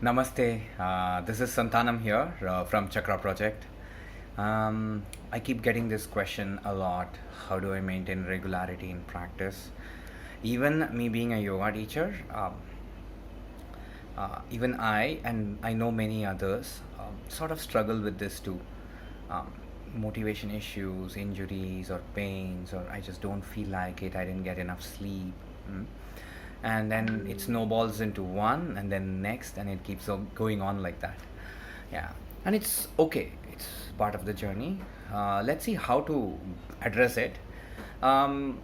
Namaste. This is Santanam here from Chakra Project. I keep getting this question a lot. How do I maintain regularity in practice? Even me being a yoga teacher, even I and I know many others sort of struggle with this too. Um, Motivation issues, injuries, or pains, or I just don't feel like it. I didn't get enough sleep. And then it snowballs into one and then next, and it keeps on going on like that. Yeah, and it's okay, it's part of the journey. Let's see how to address it. um,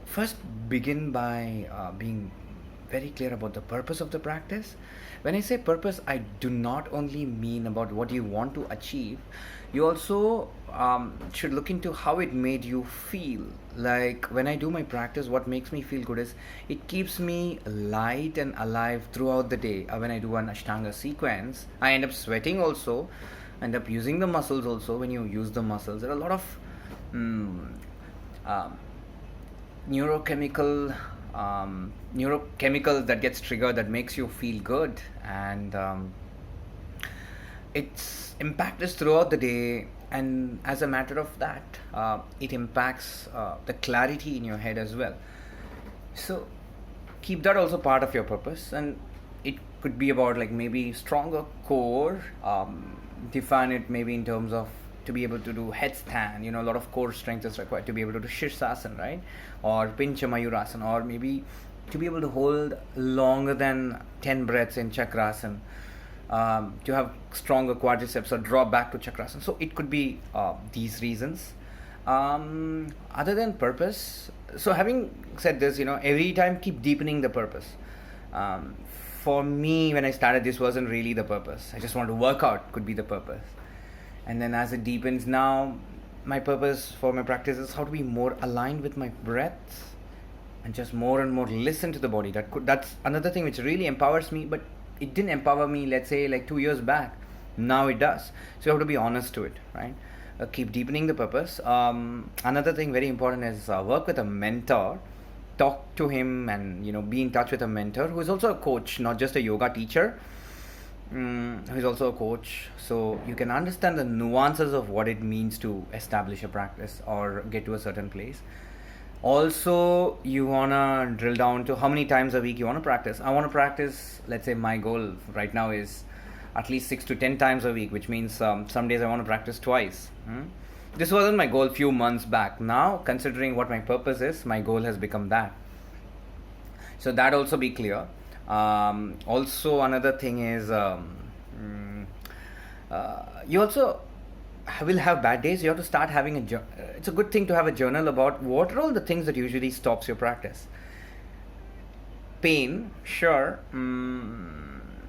First, begin by being very clear about the purpose of the practice. When I say purpose, I do not only mean about what you want to achieve. You also should look into how it made you feel. Like when I do my practice, what makes me feel good is it keeps me light and alive throughout the day. When I do an Ashtanga sequence, I end up sweating also, end up using the muscles also. When you use the muscles, there are a lot of mm, um, neurochemical neurochemicals that gets triggered that makes you feel good, and its impact is throughout the day, and as a matter of that, it impacts the clarity in your head as well. So keep that also part of your purpose, and it could be about like maybe stronger core. Define it maybe in terms of to be able to do headstand. A lot of core strength is required to be able to do Shirsasana, right? Or Pincha Mayurasana, or maybe to be able to hold longer than 10 breaths in Chakrasana, to have stronger quadriceps or drop back to Chakrasana. So it could be these reasons. Other than purpose, so having said this, every time keep deepening the purpose. Um, for me, when I started, this wasn't really the purpose. I just wanted to work out, could be the purpose. And then as it deepens now, my purpose for my practice is how to be more aligned with my breaths and just more and more listen to the body. That's another thing which really empowers me, but it didn't empower me, let's say, like 2 years back. Now it does. So you have to be honest to it, right? Keep deepening the purpose. Another thing very important is work with a mentor. Talk to him, and be in touch with a mentor who is also a coach, not just a yoga teacher. Who's also a coach, so you can understand the nuances of what it means to establish a practice or get to a certain place. Also, you want to drill down to how many times a week you want to practice. I want to practice, let's say my goal right now is at least 6 to 10 times a week, which means some days I want to practice twice. This wasn't my goal few months back. Now, considering what my purpose is, my goal has become that. So that also be clear. Also, another thing is you also will have bad days. You have to start having it's a good thing to have a journal about what are all the things that usually stops your practice. Pain, sure.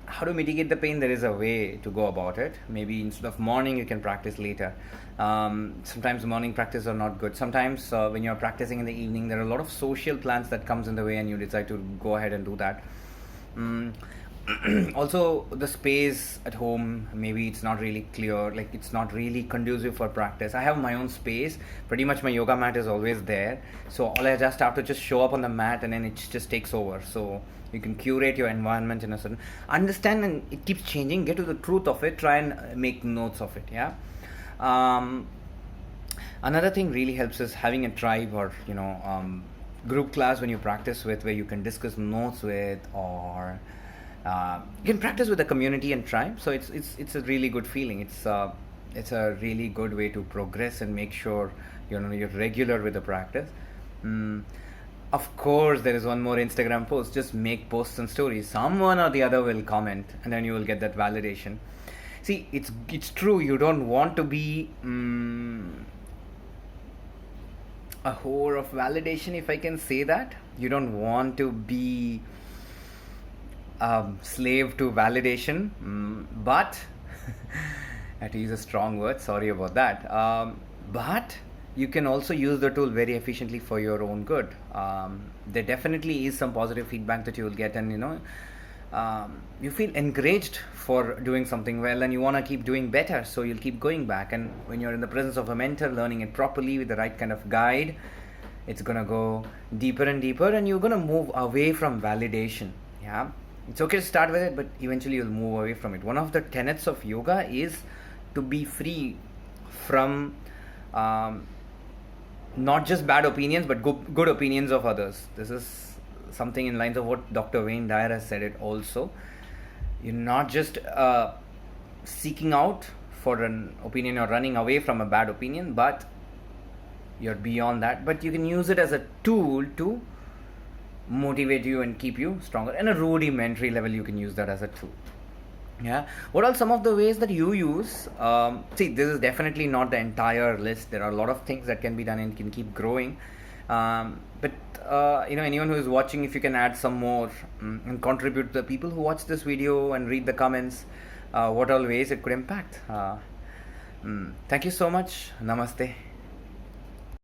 How to mitigate the pain? There is a way to go about it. Maybe instead of morning, you can practice later. Sometimes morning practice are not good. Sometimes when you're practicing in the evening, there are a lot of social plans that comes in the way, and you decide to go ahead and do that. Also, the space at home, maybe it's not really clear, like it's not really conducive for practice. I have my own space. Pretty much my yoga mat is always there, so all I just have to just show up on the mat, and then it just takes over. So you can curate your environment in a certain, understand, and it keeps changing. Get to the truth of it, try and make notes of it. Yeah. Another thing really helps is having a tribe, or group class when you practice with, where you can discuss notes with, or you can practice with a community and tribe. So it's a really good feeling. It's a really good way to progress and make sure you're regular with the practice. Of course, there is one more Instagram post. Just make posts and stories. Someone or the other will comment, and then you will get that validation. See, it's true. You don't want to be a whore of validation, if I can say that. You don't want to be slave to validation, but I had to use a strong word, sorry about that. But you can also use the tool very efficiently for your own good. There definitely is some positive feedback that you will get, and you feel encouraged for doing something well, and you want to keep doing better, so you'll keep going back. And when you're in the presence of a mentor, learning it properly with the right kind of guide, it's gonna go deeper and deeper, and you're gonna move away from validation. Yeah. It's okay to start with it, but eventually you'll move away from it. One of the tenets of yoga is to be free from not just bad opinions, but good opinions of others. This is something in lines of what Dr. Wayne Dyer has said it also. You're not just seeking out for an opinion or running away from a bad opinion, but you're beyond that. But you can use it as a tool to motivate you and keep you stronger. And a rudimentary level, you can use that as a tool. Yeah. What are some of the ways that you use? See, this is definitely not the entire list. There are a lot of things that can be done and can keep growing. But anyone who is watching, if you can add some more and contribute to the people who watch this video and read the comments, what all ways it could impact. Thank you so much. Namaste.